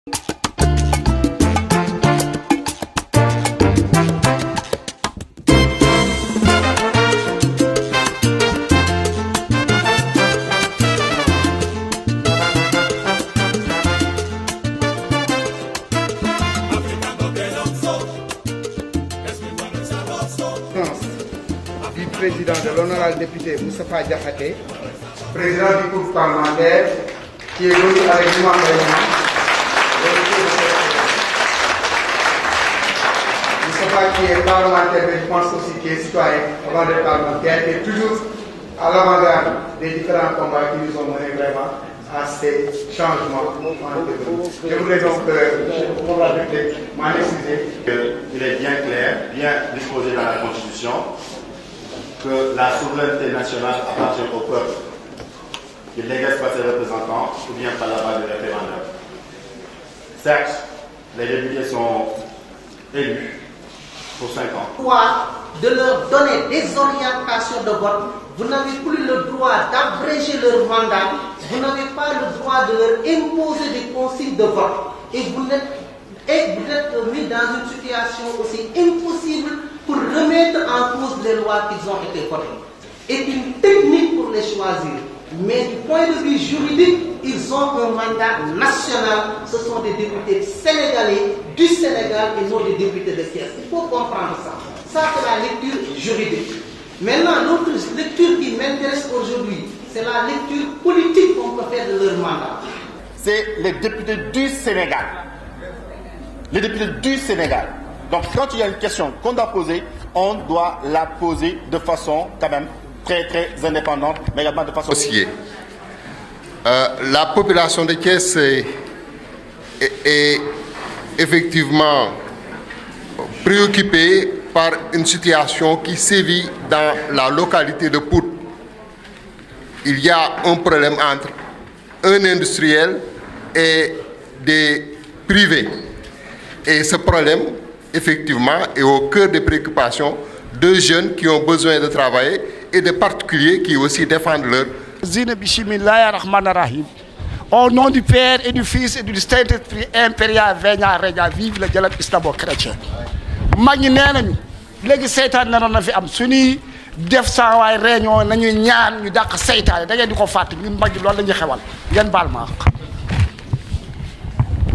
Du président de l'honorable député Moustapha Diakhaté, président du groupe parlementaire, qui est venu avec nous en réunion. Moustapha qui est parlementaire, mais je pense aussi qu'il est citoyen avant d'être parlementaire, qui est toujours à l'avant-garde des différents combats qui nous ont menés vraiment à ces changements. Je voulais donc m'en excuser. Il est bien clair, bien disposé dans la Constitution, que la souveraineté nationale appartient au peuple. Il n'exerce pas ses représentants ou bien par la base de référendum. Certes, les députés sont élus pour 5 ans. De leur donner des orientations de vote, vous n'avez plus le droit d'abréger leur mandat, vous n'avez pas le droit de leur imposer des consignes de vote. Et vous êtes mis dans une situation aussi impossible pour remettre en cause les lois qui ont été votées. C'est une technique pour les choisir. Mais du point de vue juridique, ils ont un mandat national. Ce sont des députés sénégalais du Sénégal et non des députés de Thiès. Il faut comprendre ça. Ça, c'est la lecture juridique. Maintenant, l'autre lecture qui m'intéresse aujourd'hui, c'est la lecture politique qu'on peut faire de leur mandat. C'est les députés du Sénégal. Les députés du Sénégal. Donc, quand il y a une question qu'on doit poser, on doit la poser de façon quand même très indépendante, mais également de façon... La population de Thiès est effectivement préoccupée par une situation qui sévit dans la localité de Pout. Il y a un problème entre un industriel et des privés. Et ce problème, effectivement, est au cœur des préoccupations de jeunes qui ont besoin de travailler et de particuliers qui aussi défendent leur... Au nom du Père et du Fils et du Saint-Esprit impérial, vive le dialogue islamo-chrétien. mag ñi nee nañu léegi seytaan naroon na fi am suñuy def saa waay réunion nañuy ñaan ñu dàq seytaane da ngeen di ko fàtte ñun mag ñi loolu la ñuy xewal ngeen baal ma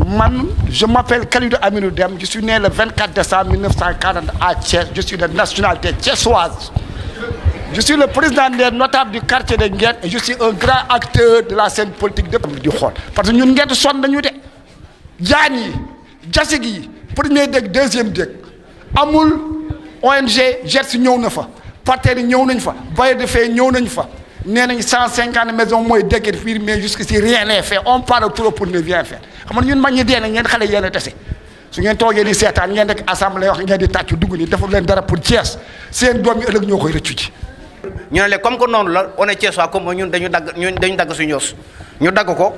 man je m'appelle Khalidou Aminou Dème, je suis né le 24 décembre 1940 à Thiès, je suis de nationalité thiessoise. Je suis le président des notables du quartier de Nguyen et je suis un grand acteur de la scène politique de di xool parce que ñun Nguyen sonn nañu de jaan yi jasig yi premier dëkk deuxième dëkk amul ONG GERS ñëw na fa partenaires yi ñëw nañ fa bailleurs de fonds ñëw nañ fa nee nañ 150 maisons mooy dëkk fii mais jusqu'ici rien n'est fait on parle trop pour ne rien faire xam nga ñun mag ñi dee na ngeen xale yéen a tese su ngeen toogee di seetaan ngeen rek assemblée wax ngeen di tàcc dugg ni deful leen dara pour Thiès seen doom yi ëllëg ñoo koy rëccu ji. ñu ne comme que noonu la on est Thiessois comme ñun dañu dagg suñu yos ñu dagg ko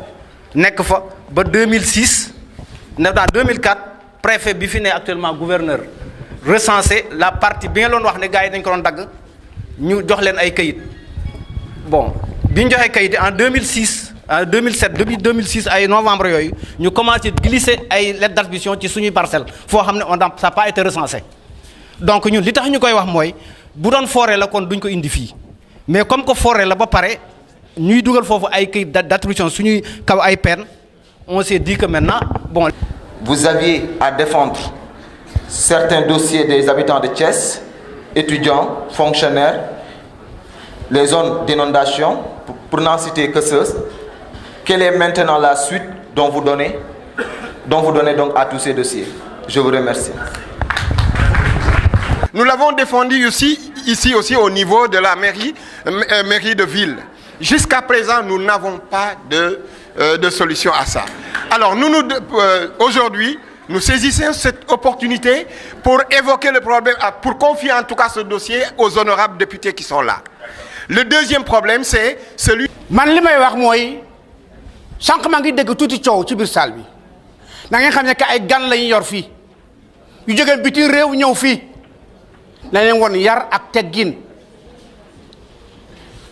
nekk fa ba 2006 ne dans 2004 préfet bi fi ne actuellement gouverneur recensé la partie bi nga doon wax ne gars yi dañ ko doon dagg ñu jox leen ay kayit bon bi ñu joxee kayit en 2006 en 2007 depuis 2006 ay novembre yooyu ñu commencé glisser ay lettres d'attribution ci suñuy parcelle foo xam ne ça n'a pas été recensé donc ñun li tax ñu koy wax mooy bu doon forêt la kon duñ ko indi fii mais comme que forêt la ba pare ñuy dugal foofu ay kayit d'attribution suñuy kaw ay peine on s'est dit que maintenant bon. Vous aviez à défendre certains dossiers des habitants de Thiès, étudiants, fonctionnaires, les zones d'inondation, pour n'en citer que ceux. Quelle est maintenant la suite dont vous donnez donc à tous ces dossiers? Je vous remercie. Nous l'avons défendu ici aussi au niveau de la mairie de ville. Jusqu'à présent, nous n'avons pas de solution à ça. Alors, aujourd'hui, nous saisissons cette opportunité pour évoquer le problème, pour confier en tout cas ce dossier aux honorables députés qui sont là. Le deuxième problème, c'est celui... man li may wax mooy sànq maa ngi dégg tuuti coow ci biir salle bi na ngeen xam ne que ay gan lañu yor fii yu jógee biti réew ñëw fii na leen woon yar ak teggin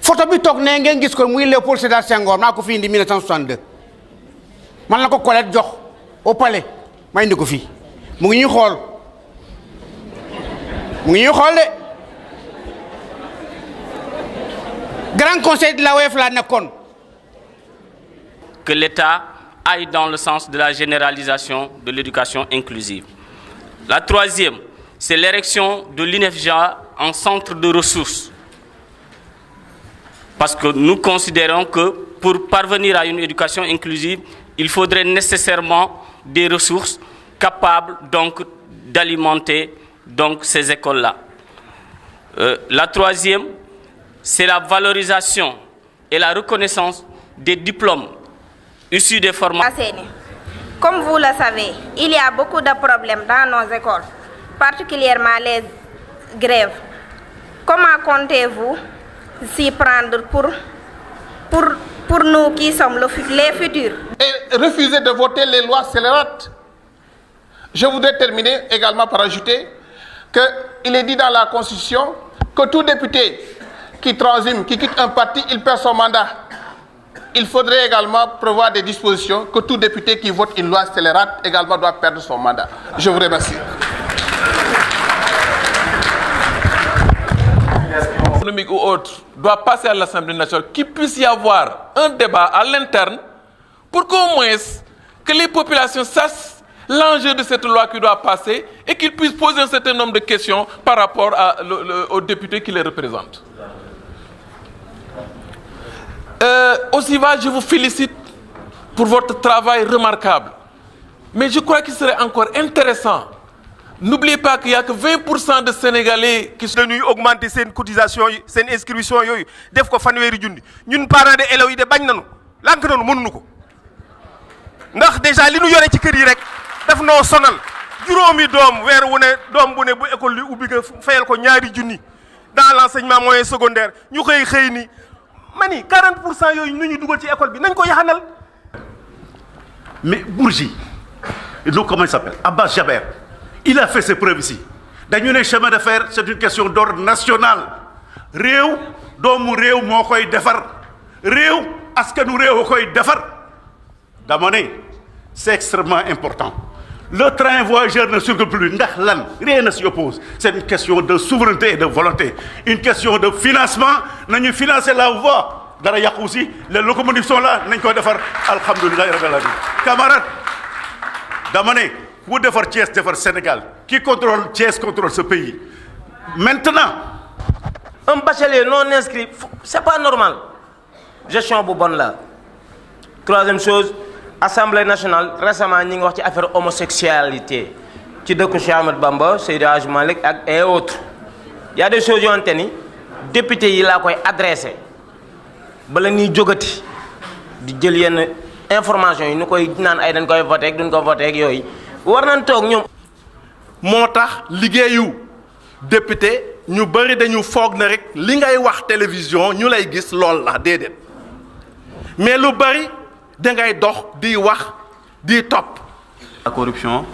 photo bi toog ne ngeen gis ko muy Léopold Sédar Senghor maa ko fi indi 1962 man la ko Colette jox au palais ma indi ko fii mu ngi ñuy xool de grand conseil de la OF la nekkoon. Que l'État aille dans le sens de la généralisation de l'éducation inclusive. La troisième, c'est l'érection de l'INEFJA en centre de ressources. Parce que nous considérons que pour parvenir à une éducation inclusive, il faudrait nécessairement des ressources capables donc d'alimenter donc ces écoles-là. La troisième, c'est la valorisation et la reconnaissance des diplômes issus des formations. Comme vous le savez, il y a beaucoup de problèmes dans nos écoles, particulièrement les grèves. Comment comptez-vous s'y prendre pour nous qui sommes les futurs? Et refuser de voter les lois scélérates. Je voudrais terminer également par ajouter qu'il est dit dans la Constitution que tout député qui transime, qui quitte un parti, il perd son mandat. Il faudrait également prévoir des dispositions que tout député qui vote une loi scélérate également doit perdre son mandat. Je vous remercie. Économique ou autre doit passer à l'Assemblée nationale, qu'il puisse y avoir un débat à l'interne pour qu'au moins que les populations sachent l'enjeu de cette loi qui doit passer et qu'ils puissent poser un certain nombre de questions par rapport aux députés qui les représentent. Osiva, je vous félicite pour votre travail remarquable. Mais je crois qu'il serait encore intéressant. N'oubliez pas qu'il n'y a que 20% de Sénégalais qui sont venus augmenter ses cotisations, ses inscriptions. Def ko fanweri junni. Ñun parents de élèves yi de bañ nañu. Lank nañu mënuñu ko. Ndax déjà li ñu yoré ci kër yi rek daf noo sonal. Juróomi doom weer wu ne doom bu ne bu école li ubbi nga fayal ko ñaari junni. Dans l'enseignement moyen secondaire, ñu xëy ni mani 40% yooyu nu ñu dugal ci école bi nañ ko yaxanal. Mais Bourgi, comment il s'appelle? Abbas Jaber, il a fait ses preuves ici. Dañu ne chemin de fer, c'est une question d'ordre national. Réew doomu réew moo koy defar. Réew askanu réew koy defar. Dama ne c'est extrêmement important. Le train voyageur ne circule plus. Ndax lan rien ne s'y oppose. C'est une question de souveraineté et de volonté. Une question de financement. Nañu financer la voie. Dara yàqu aussi. Les locomotives sont là. Nañ ko defar. Alhamdoulilah rabbil alamin. Camarades, dama ne ku defar Thiès defar Sénégal. Qui contrôle Thiès contrôle ce pays. Maintenant, un bachelier non inscrit, c'est pas normal. Gestion bu bonne là. Troisième chose, Assemblée nationale récemment ñi ngi wax ci affaire homosexualité ci dëkku Cheikh Ahmed Bamba Seydi Hadji Malick ak et autres. Il y a des choses yoo xamante ni député yi laa koy adressé bala ñuy jógati di jël yenn information yi ñu koy naan ay dañ koy voté ak duñ ko voté ak yooyu war nañ toog ñoom. moo tax liggéeyu député ñu bëri dañu foog na rek li ngay wax télévision ñu lay gis lool la déedéet mais lu bëri da ngay dox di wax di topp. La corruption.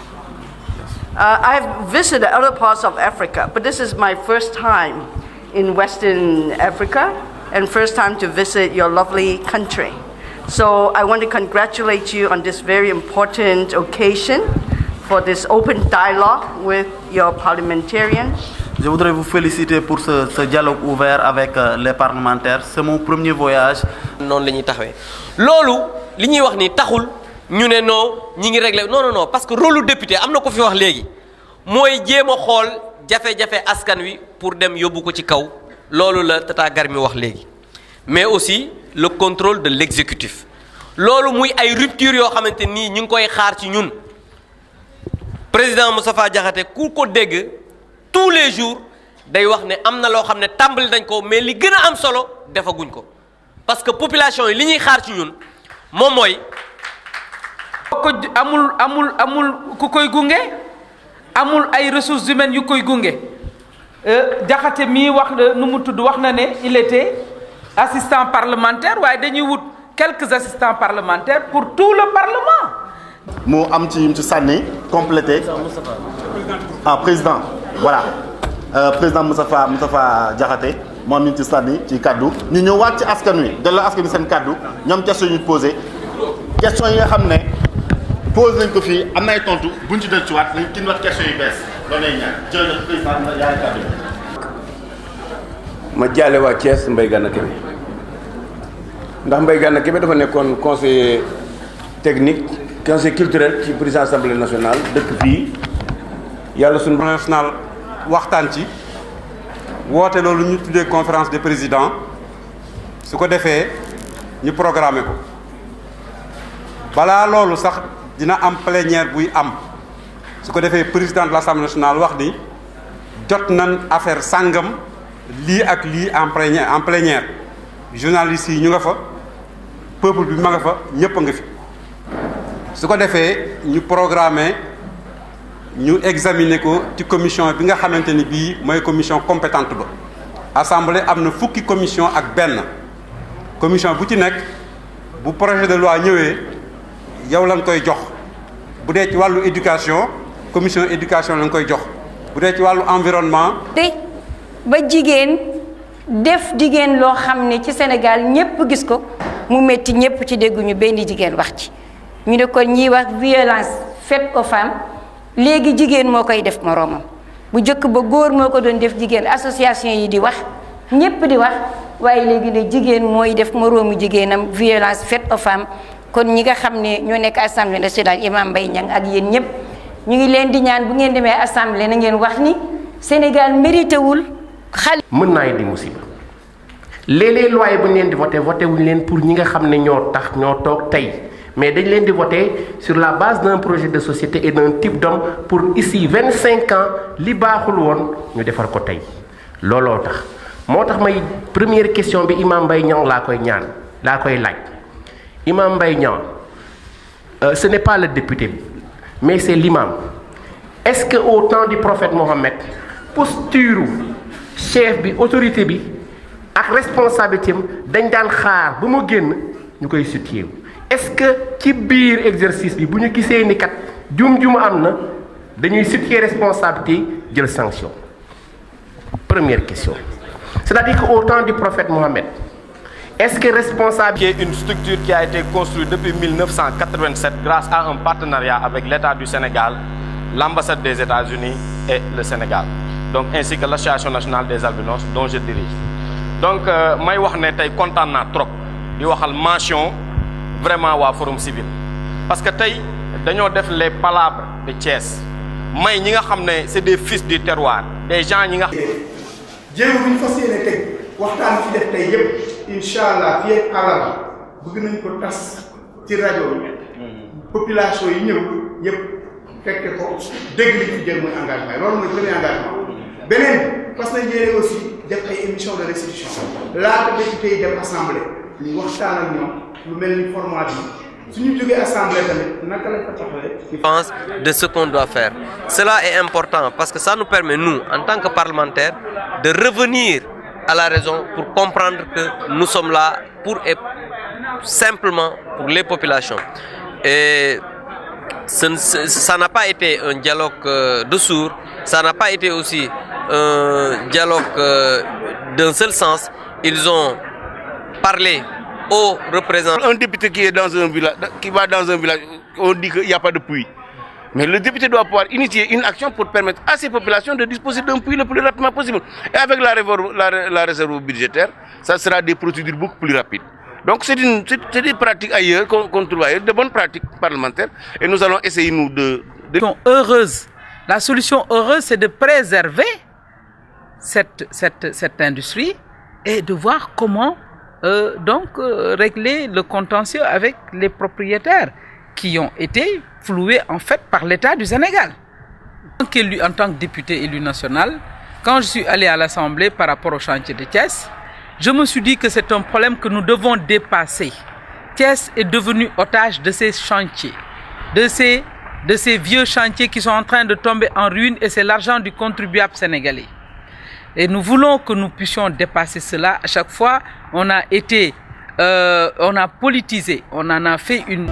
I have visited other parts of Africa, but this is my first time in Western Africa and first time to visit your lovely country. So I want to congratulate you on this very important occasion for this open dialogue with your parliamentarians. Je voudrais vous féliciter pour ce dialogue ouvert avec les parlementaires. C'est mon premier voyage. Non, lañuy taxawé. Lolu li ñuy wax ni taxul ñu né non ñi ngi régler non parce que rôle député amna ko fi wax légui moy jéma xol jafé-jafé askan wi pour dem yobbu ko ci kaw lolu la Tata Garmi wax légui mais aussi le contrôle de l'exécutif lolu muy ay rupture yo xamanteni ñi ngi koy xaar ci ñun président Moustapha Diakhaté ku ko dégg tous les jours day wax né amna lo xamné tambali dañ ko mais li gëna am solo defaguñ ko parce que population yi li ñuy xaar ci ñun moom mooy ko amul ku koy gunge amul ay ressources humaines yu koy gunge Diakhaté mii wax nu mu tudd wax na ne il était assistant parlementaire waaye dañuy wut quelques assistants parlementaires pour tout le parlement. moo am ci yim ci sànni complété président voilà président Moustapha Diakhaté moo am ñu ci sànni ci kaddu ñu ñëwaat ci askan wi delloo askan wi seen kaddu ñoom question ñu posé question yi nga xam ne pose nañ ko fii am na ay tontu buñ ci del ci waat nañ kin wat question yu bees loolu lay ñaan jërëjëf président na yaay kàddu ma jaale waa Thiès Mbaye Gana Kébé ndax Mbaye Gana Kébé dafa nekkoon conseiller technique conseiller culturel ci président assemblée nationale dëkk fii yàlla suñu national waxtaan ci woote loolu ñu tuddee conférence des présidents su ko defee ñu programmé ko balaa loolu sax dina am plénière buy am su ko defee président de l'Assemblée nationale wax ni jot nañ affaire sàngam lii ak lii en plénière journalistes yi ñu nga fa peuple bi ma nga fa ñëpp a nga fi su ko defee ñu programmé ñu examiner ko ci commission bi nga xamante ni bii mooy commission compétente ba assemblée am na fukki commission ak benn commission bu ci nekk bu projet de loi ñëwee yow lañ koy jox bu dee ci wàllu éducation commission éducation lañ koy jox bu dee ci wàllu environnement. ba jigéen def jigéen loo xam ne ci Sénégal ñëpp gis ko mu metti ñëpp ci dégguñu benn jigéen wax ci ñu ne kon ñiy wax violence faite aux femmes léegi jigéen moo koy def moroomam bu njëkk ba góor moo ko doon def jigéen association yi di wax ñëpp di wax waaye léegi ne jigéen mooy def moroomu jigéenam violence faite aux femmes kon ñi nga xam ne ñoo nekk assemblée nationale Imam Mbaye Niang ak yéen ñëpp ñu ngi leen di ñaan bu ngeen demee assemblée na ngeen wax ni Sénégal mérité wul xale. mën naa indi musiba léeg-léeg loi yi bu ñu leen di voté wuñ leen pour ñi nga xam ne ñoo tax ñoo toog tey mais dañ leen di voté sur la base d'un projet de société et d'un type d'homme pour ici 25 ans li baaxul woon ñu defar ko tey looloo tax moo tax may première question bi Imam Mbaye Niang laa koy laaj Imam Mbaye Niang ce n'est pas le député mais c'est l'imam. Est-ce que au temps du prophète Mohammed posture chef bi autorité bi ak responsabilité am dañ daan xaar ba mu génn ñu koy situé est-ce que ci biir exercice bi bu ñu gisee ni kat jum am na dañuy situer responsabilité jël sanction première question c'est-à-dire que au temps du prophète Mohammed est-ce que responsable qui est une structure qui a été construite depuis 1987 grâce à un partenariat avec l'État du Sénégal, l'ambassade des États-Unis et le Sénégal, donc ainsi que l'association nationale des albinos dont je dirige. Donc may wax ne tey kontaan naa trop di waxal mention vraiment waa Forum Civil parce que tey dañoo def les palabres de Thiès may ñi nga xam ne c'est des fils du terroir des gens ñi nga. jéego bu ñu fas yéene teg waxtaan fi def tey yëpp incha allah fii ak àllarba bëgg nañ ko tas ci rajo bi population yi ñëw yëpp fekke ko dégg li fi jël mooy engagement loolu mooy premier engagement beneen fas nañ yéene aussi def ay émission de restitution laata député yi dem assemblée ñu waxtaan ak ñoom lu mel ni format bi suñu jógee assemblée tamit naka lañ ko taxawee. Je pense de ce qu'on doit faire. Cela est important parce que ça nous permet nous en tant que parlementaires de revenir à la raison pour comprendre que nous sommes là pour et simplement pour les populations. Et ça n'a pas été un dialogue de sourds, ça n'a pas été aussi un dialogue d'un seul sens. Ils ont parlé aux représentants. Un député qui est dans un village, qui va dans un village, on dit qu'il n'y a pas de puits. Mais le député doit pouvoir initier une action pour permettre à ces populations de disposer d'un puits le plus rapidement possible. Et avec la réserve budgétaire, ça sera des procédures beaucoup plus rapides. Donc c'est des pratiques ailleurs qu'on trouve ailleurs, de bonnes pratiques parlementaires. Et nous allons essayer, nous, de... Heureuse. La solution heureuse, c'est de préserver cette industrie et de voir comment régler le contentieux avec les propriétaires qui ont été floués en fait par l'État du Sénégal. En tant que député élu national, quand je suis allé à l'Assemblée par rapport au chantier de Thiès, je me suis dit que c'est un problème que nous devons dépasser. Thiès est devenu otage de ces chantiers, de ces vieux chantiers qui sont en train de tomber en ruine et c'est l'argent du contribuable sénégalais. Et nous voulons que nous puissions dépasser cela. À chaque fois, on a politisé, on en a fait une...